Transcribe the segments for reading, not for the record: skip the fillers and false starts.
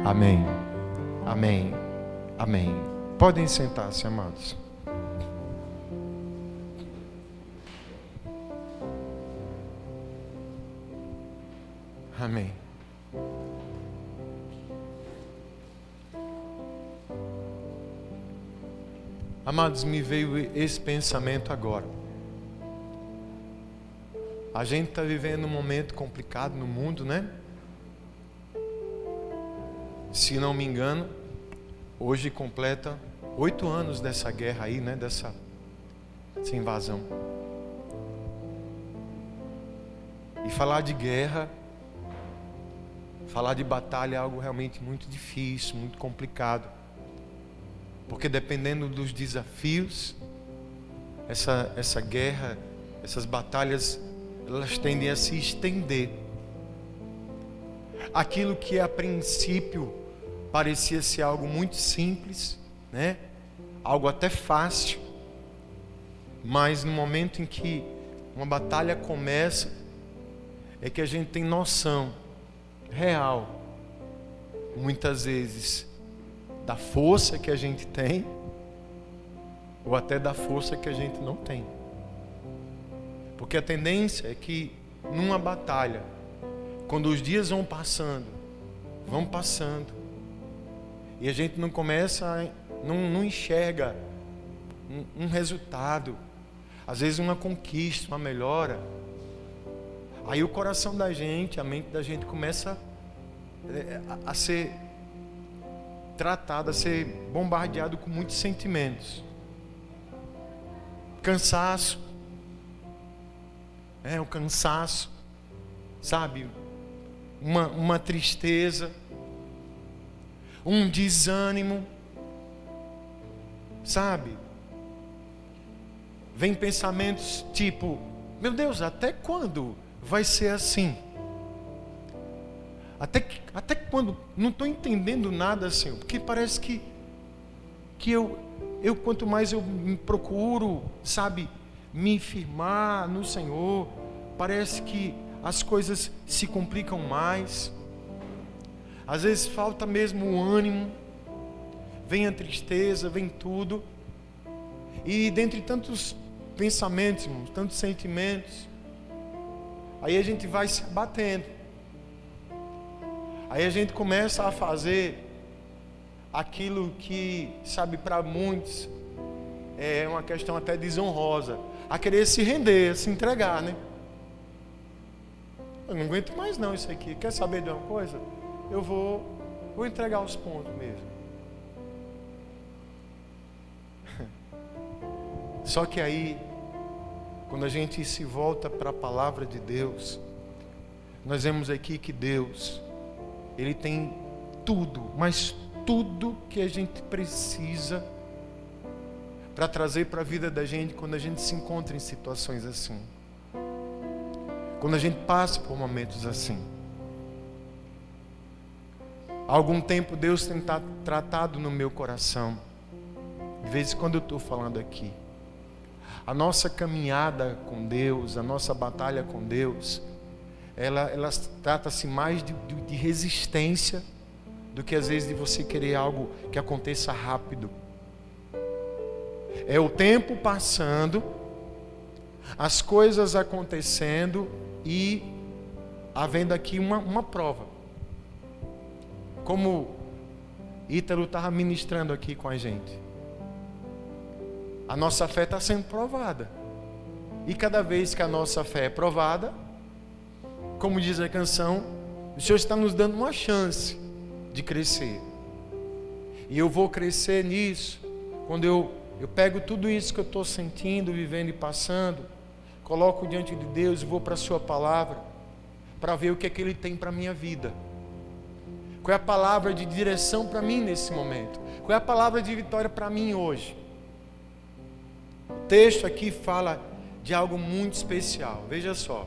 Amém. Amém. Amém. Podem sentar-se, amados. Amém. Amados, me veio esse pensamento agora. A gente está vivendo um momento complicado no mundo, né? Se não me engano, hoje completa 8 anos dessa guerra aí, né? Dessa invasão. E falar de guerra, falar de batalha é algo realmente muito difícil, muito complicado. Porque dependendo dos desafios, essa guerra, essas batalhas, elas tendem a se estender. Aquilo que a princípio parecia ser algo muito simples, né? Algo até fácil, mas no momento em que uma batalha começa, é que a gente tem noção real, muitas vezes, da força que a gente tem, ou até da força que a gente não tem. Porque a tendência é que numa batalha, quando os dias vão passando, e a gente não começa, não enxerga um resultado, às vezes uma conquista, uma melhora, aí o coração da gente, a mente da gente começa a ser tratado, a ser bombardeado com muitos sentimentos. Cansaço, um cansaço, sabe? Uma tristeza, um desânimo, sabe? Vem pensamentos tipo: meu Deus, até quando vai ser assim? Até quando? Não estou entendendo nada, Senhor, porque parece que eu quanto mais eu me procuro, sabe, me firmar no Senhor, parece que as coisas se complicam mais. Às vezes falta mesmo o ânimo, vem a tristeza, vem tudo. E dentre tantos pensamentos, irmãos, tantos sentimentos, aí a gente vai se abatendo. Aí a gente começa a fazer aquilo que, sabe, para muitos é uma questão até desonrosa, a querer se render, a se entregar, né? Eu não aguento mais não isso aqui. Quer saber de uma coisa? Eu vou entregar os pontos mesmo. Só que aí, quando a gente se volta para a palavra de Deus, nós vemos aqui que Deus, Ele tem tudo, mas tudo que a gente precisa para trazer para a vida da gente quando a gente se encontra em situações assim. Quando a gente passa por momentos assim. Há algum tempo Deus tem tratado no meu coração. De vez em quando eu estou falando aqui. A nossa caminhada com Deus, a nossa batalha com Deus, ela trata-se mais de resistência do que às vezes de você querer algo que aconteça rápido. É o tempo passando, as coisas acontecendo e havendo aqui uma prova. Como Ítalo estava ministrando aqui com a gente. A nossa fé está sendo provada. E cada vez que a nossa fé é provada, como diz a canção, o Senhor está nos dando uma chance de crescer. E eu vou crescer nisso quando eu pego tudo isso que eu estou sentindo, vivendo e passando, coloco diante de Deus e vou para a sua palavra para ver o que é que Ele tem para a minha vida. Qual é a palavra de direção para mim nesse momento? Qual é a palavra de vitória para mim hoje? O texto aqui fala de algo muito especial. Veja só.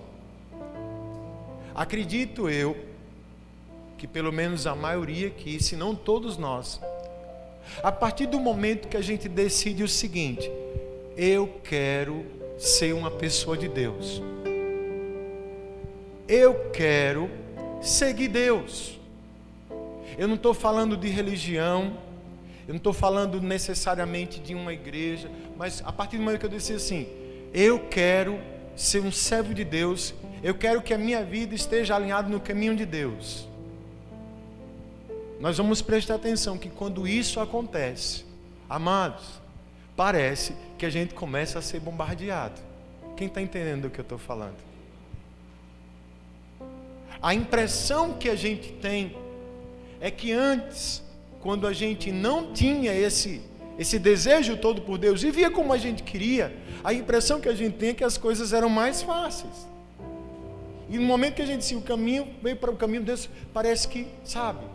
Acredito eu que pelo menos a maioria aqui, se não todos nós, a partir do momento que a gente decide o seguinte: eu quero ser uma pessoa de Deus, eu quero seguir Deus, Eu não estou falando de religião, eu não estou falando necessariamente de uma igreja, mas a partir do momento que eu disse assim, eu quero ser um servo de Deus, eu quero que a minha vida esteja alinhada no caminho de Deus. Nós vamos prestar atenção que quando isso acontece, amados, parece que a gente começa a ser bombardeado. Quem está entendendo do que eu estou falando? A impressão que a gente tem é que antes, quando a gente não tinha esse desejo todo por Deus e via como a gente queria, a impressão que a gente tem é que as coisas eram mais fáceis. E no momento que a gente o caminho veio para o caminho de Deus, parece que, sabe?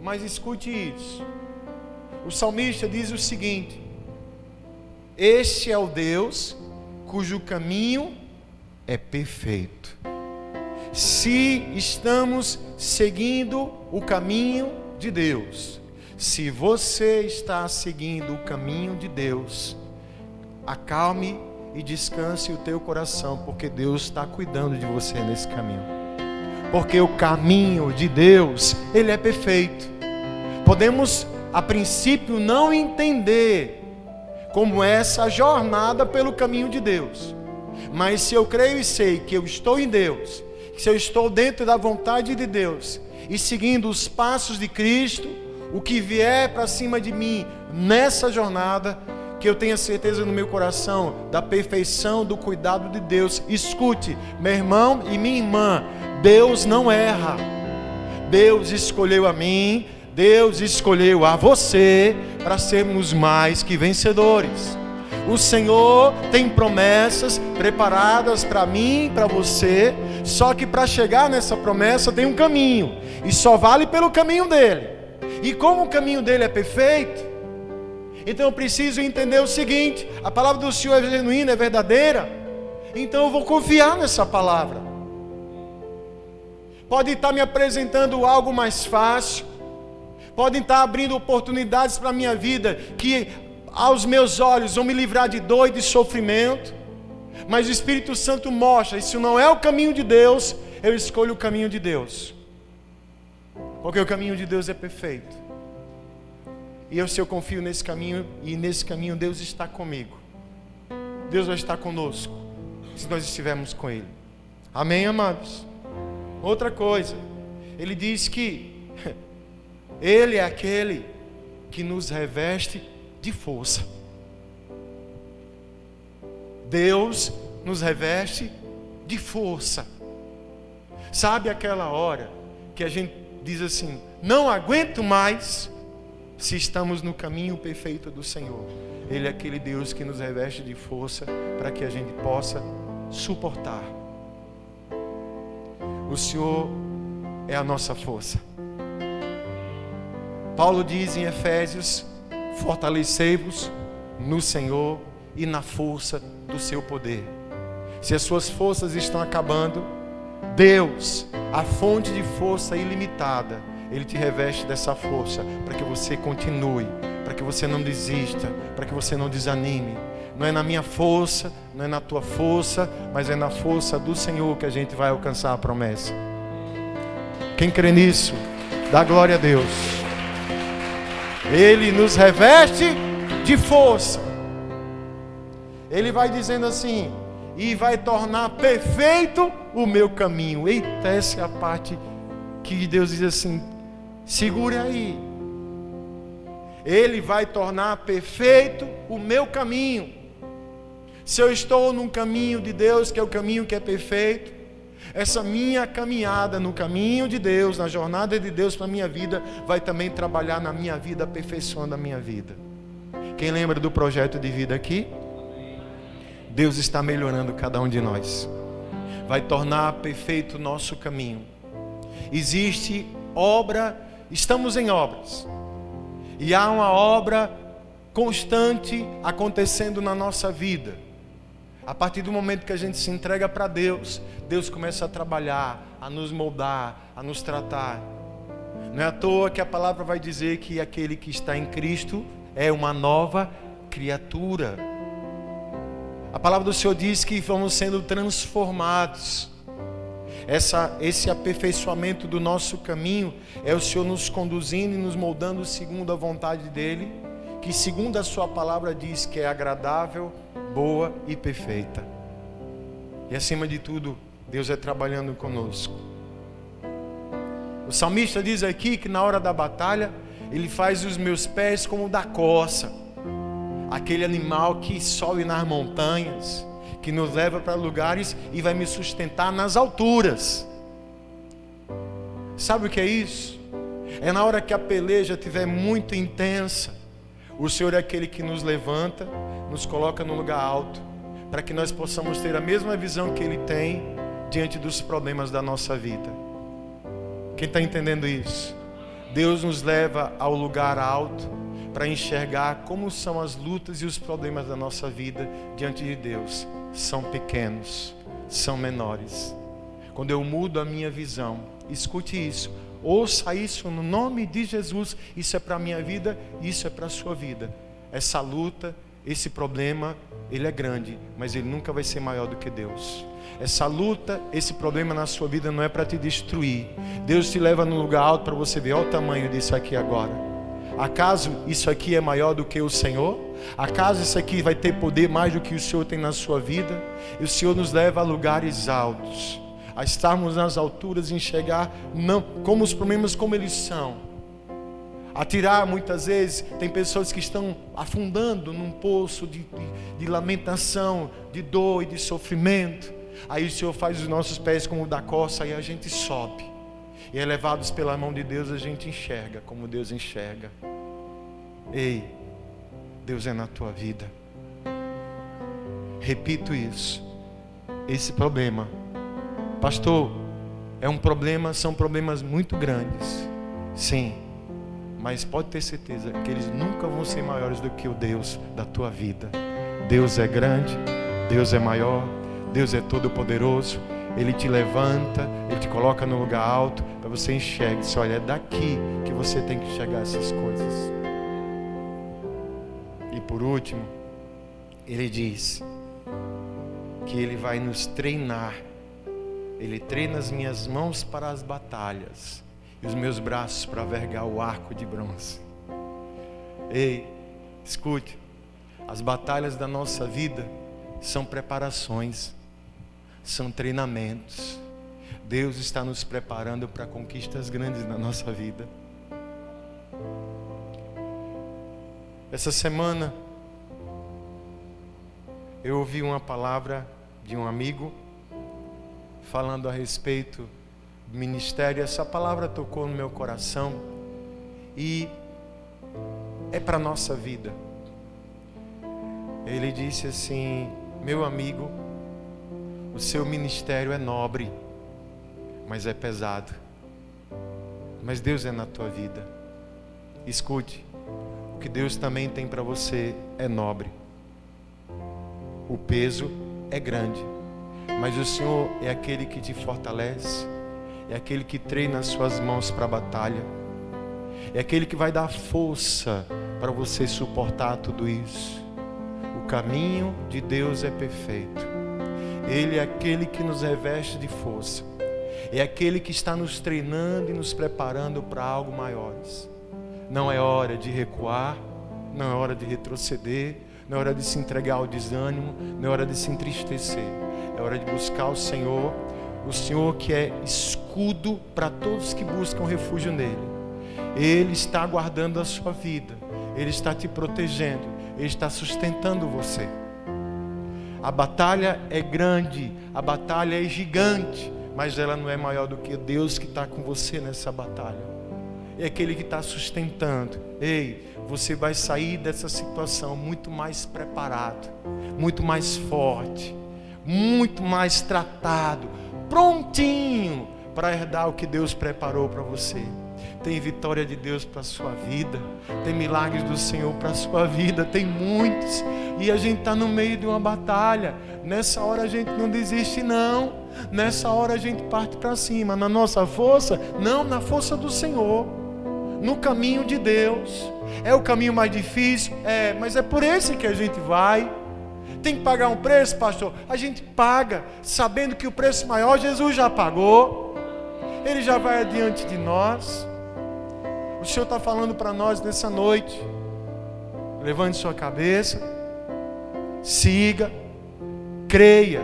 Mas escute isso. O salmista diz o seguinte: este é o Deus cujo caminho é perfeito. Se estamos seguindo o caminho de Deus, se você está seguindo o caminho de Deus, acalme e descanse o teu coração, porque Deus está cuidando de você nesse caminho. Porque o caminho de Deus, ele é perfeito. Podemos, a princípio, não entender como essa jornada pelo caminho de Deus. Mas se eu creio e sei que eu estou em Deus, se eu estou dentro da vontade de Deus e seguindo os passos de Cristo, o que vier para cima de mim nessa jornada, que eu tenha certeza no meu coração da perfeição, do cuidado de Deus. Escute, meu irmão e minha irmã, Deus não erra. Deus escolheu a mim, Deus escolheu a você para sermos mais que vencedores. O Senhor tem promessas preparadas para mim e para você, só que para chegar nessa promessa tem um caminho, e só vale pelo caminho dele. E como o caminho dele é perfeito, então eu preciso entender o seguinte: a palavra do Senhor é genuína, é verdadeira, então eu vou confiar nessa palavra. Pode estar me apresentando algo mais fácil, podem estar abrindo oportunidades para a minha vida que aos meus olhos vão me livrar de dor e de sofrimento, mas o Espírito Santo mostra, isso não é o caminho de Deus, eu escolho o caminho de Deus, porque o caminho de Deus é perfeito. E se eu confio nesse caminho, e nesse caminho Deus está comigo, Deus vai estar conosco, se nós estivermos com Ele. Amém, amados? Outra coisa, Ele diz que Ele é aquele que nos reveste de força. Deus nos reveste de força. Sabe aquela hora que a gente diz assim: não aguento mais, se estamos no caminho perfeito do Senhor. Ele é aquele Deus que nos reveste de força para que a gente possa suportar. O Senhor é a nossa força. Paulo diz em Efésios: fortalecei-vos no Senhor e na força do seu poder. Se as suas forças estão acabando, Deus, a fonte de força ilimitada, Ele te reveste dessa força para que você continue, para que você não desista, para que você não desanime. Não é na minha força, não é na tua força, mas é na força do Senhor que a gente vai alcançar a promessa. Quem crê nisso, dá glória a Deus. Ele nos reveste de força. Ele vai dizendo assim: e vai tornar perfeito o meu caminho. Eita, essa é a parte que Deus diz assim: segure aí. Ele vai tornar perfeito o meu caminho. Se eu estou num caminho de Deus, que é o caminho que é perfeito, essa minha caminhada no caminho de Deus, na jornada de Deus para a minha vida, vai também trabalhar na minha vida, aperfeiçoando a minha vida. Quem lembra do projeto de vida aqui? Deus está melhorando cada um de nós. Vai tornar perfeito o nosso caminho. Existe obra, estamos em obras. E há uma obra constante acontecendo na nossa vida. A partir do momento que a gente se entrega para Deus, Deus começa a trabalhar, a nos moldar, a nos tratar. Não é à toa que a palavra vai dizer que aquele que está em Cristo é uma nova criatura. A palavra do Senhor diz que vamos sendo transformados. Esse aperfeiçoamento do nosso caminho é o Senhor nos conduzindo e nos moldando segundo a vontade dEle, que segundo a sua palavra diz que é agradável, boa e perfeita. E acima de tudo, Deus é trabalhando conosco. O salmista diz aqui que na hora da batalha, Ele faz os meus pés como da corça, aquele animal que sobe nas montanhas, que nos leva para lugares e vai me sustentar nas alturas. Sabe o que é isso? É na hora que a peleja estiver muito intensa, o Senhor é aquele que nos levanta, nos coloca num lugar alto, para que nós possamos ter a mesma visão que Ele tem diante dos problemas da nossa vida. Quem está entendendo isso? Deus nos leva ao lugar alto para enxergar como são as lutas e os problemas da nossa vida diante de Deus. São pequenos, são menores. Quando eu mudo a minha visão, escute isso, ouça isso no nome de Jesus. Isso é para a minha vida, isso é para a sua vida. Essa luta, esse problema, ele é grande, mas ele nunca vai ser maior do que Deus. Essa luta, esse problema na sua vida não é para te destruir. Deus te leva num lugar alto para você ver, olha o tamanho disso aqui agora. Acaso isso aqui é maior do que o Senhor? Acaso isso aqui vai ter poder mais do que o Senhor tem na sua vida? E o Senhor nos leva a lugares altos, a estarmos nas alturas e enxergar não como os problemas como eles são. A tirar, muitas vezes, tem pessoas que estão afundando num poço de lamentação, de dor e de sofrimento. Aí o Senhor faz os nossos pés como o da corça e a gente sobe. E elevados pela mão de Deus, a gente enxerga como Deus enxerga. Ei, Deus é na tua vida. Repito isso. Esse problema, pastor, é um problema, são problemas muito grandes. Sim, mas pode ter certeza que eles nunca vão ser maiores do que o Deus da tua vida. Deus é grande, Deus é maior, Deus é todo poderoso. Ele te levanta, Ele te coloca no lugar alto, para você enxergar. Diz, olha, é daqui que você tem que enxergar essas coisas. E por último, Ele diz que Ele vai nos treinar. Ele treina as minhas mãos para as batalhas e os meus braços para vergar o arco de bronze. Ei, escute, as batalhas da nossa vida são preparações, são treinamentos. Deus está nos preparando para conquistas grandes na nossa vida. Essa semana eu ouvi uma palavra de um amigo falando a respeito do ministério. Essa palavra tocou no meu coração e é para a nossa vida. Ele disse assim: meu amigo, o seu ministério é nobre, mas é pesado. Mas Deus é na tua vida. Escute, o que Deus também tem para você é nobre. O peso é grande, mas o Senhor é aquele que te fortalece, é aquele que treina as suas mãos para a batalha, é aquele que vai dar força para você suportar tudo isso. O caminho de Deus é perfeito. Ele é aquele que nos reveste de força. É aquele que está nos treinando e nos preparando para algo maiores. Não é hora de recuar, não é hora de retroceder, não é hora de se entregar ao desânimo, não é hora de se entristecer. É hora de buscar o Senhor que é escudo para todos que buscam refúgio nele. Ele está guardando a sua vida, Ele está te protegendo, Ele está sustentando você. A batalha é grande, a batalha é gigante, mas ela não é maior do que Deus que está com você nessa batalha. É aquele que está sustentando. Ei, você vai sair dessa situação muito mais preparado, muito mais forte, muito mais tratado, prontinho para herdar o que Deus preparou para você. Tem vitória de Deus para a sua vida, tem milagres do Senhor para a sua vida, tem muitos. E a gente está no meio de uma batalha. Nessa hora a gente não desiste não. Nessa hora a gente parte para cima. Na nossa força? Não, na força do Senhor. No caminho de Deus. É o caminho mais difícil? É, mas é por esse que a gente vai. tem que pagar um preço, pastor? A gente paga, sabendo que o preço maior Jesus já pagou. Ele já vai adiante de nós. O Senhor está falando para nós nessa noite. Levante sua cabeça, siga, creia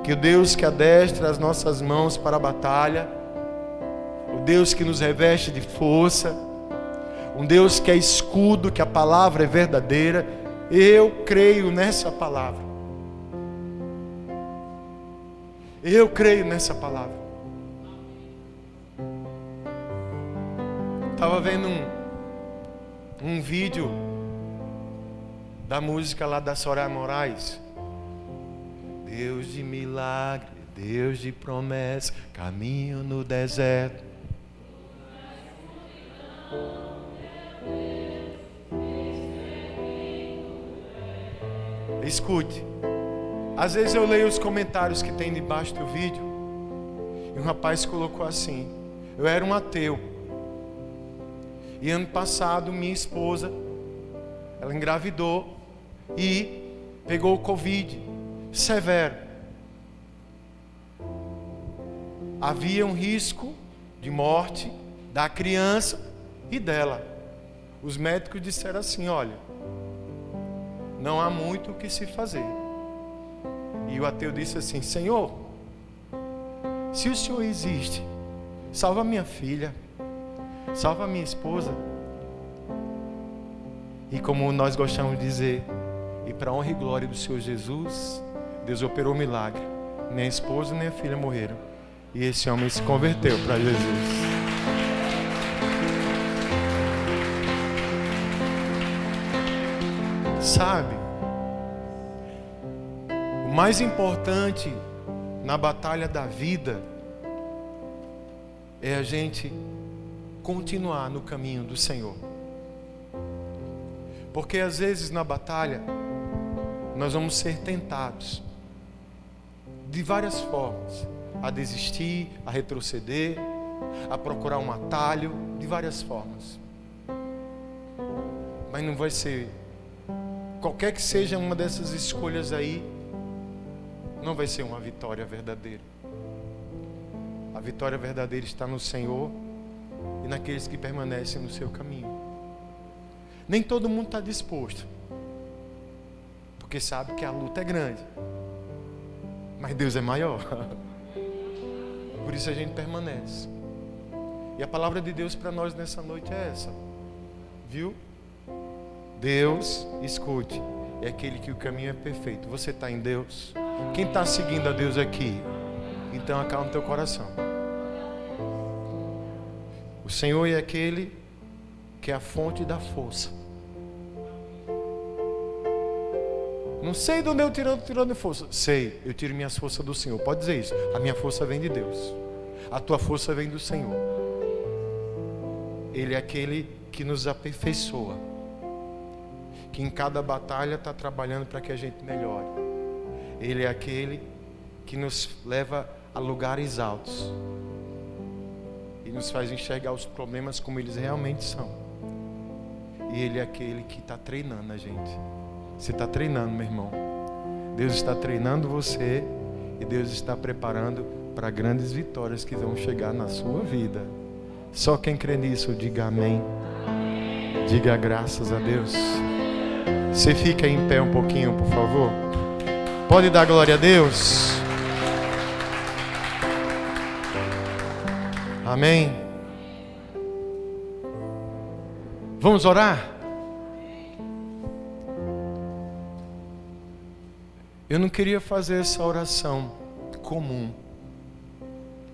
que o Deus que adestra as nossas mãos para a batalha, o Deus que nos reveste de força, um Deus que é escudo, que a palavra é verdadeira. Eu creio nessa palavra. Eu creio nessa palavra. Estava vendo um vídeo da música lá da Soraya Moraes. Deus de milagre, Deus de promessa, caminho no deserto. Escute, às vezes eu leio os comentários que tem debaixo do vídeo e um rapaz colocou assim: eu era um ateu e ano passado minha esposa, ela engravidou e pegou o Covid severo. Havia um risco de morte da criança e dela. Os médicos disseram assim: olha, não há muito o que se fazer. E o ateu disse assim: Senhor, se o Senhor existe, salva minha filha, salva minha esposa. E como nós gostamos de dizer, e para a honra e glória do Senhor Jesus, Deus operou um milagre. Nem a esposa nem a filha morreram. E esse homem se converteu para Jesus. Sabe, o mais importante na batalha da vida é a gente continuar no caminho do Senhor. Porque às vezes na batalha nós vamos ser tentados de várias formas, a desistir, a retroceder, a procurar um atalho, de várias formas. Mas não vai ser, qualquer que seja uma dessas escolhas aí, não vai ser uma vitória verdadeira. A vitória verdadeira está no Senhor e naqueles que permanecem no seu caminho. Nem todo mundo está disposto, porque sabe que a luta é grande, mas Deus é maior. Por isso a gente permanece. E a palavra de Deus para nós nessa noite é essa, viu? Deus, escute, é aquele que o caminho é perfeito. Você está em Deus? Quem está seguindo a Deus aqui? Então acalma o teu coração. O Senhor é aquele que é a fonte da força. Não sei de onde eu tirando força. Sei, eu tiro minhas forças do Senhor. Pode dizer isso. A minha força vem de Deus. A tua força vem do Senhor. Ele é aquele que nos aperfeiçoa, que em cada batalha está trabalhando para que a gente melhore. Ele é aquele que nos leva a lugares altos e nos faz enxergar os problemas como eles realmente são. E Ele é aquele que está treinando a gente. Você está treinando, meu irmão. Deus está treinando você e Deus está preparando para grandes vitórias que vão chegar na sua vida. Só quem crê nisso, diga amém. Diga graças a Deus. Você fica em pé um pouquinho, por favor. Pode dar glória a Deus. Amém. Vamos orar? Eu não queria fazer essa oração comum.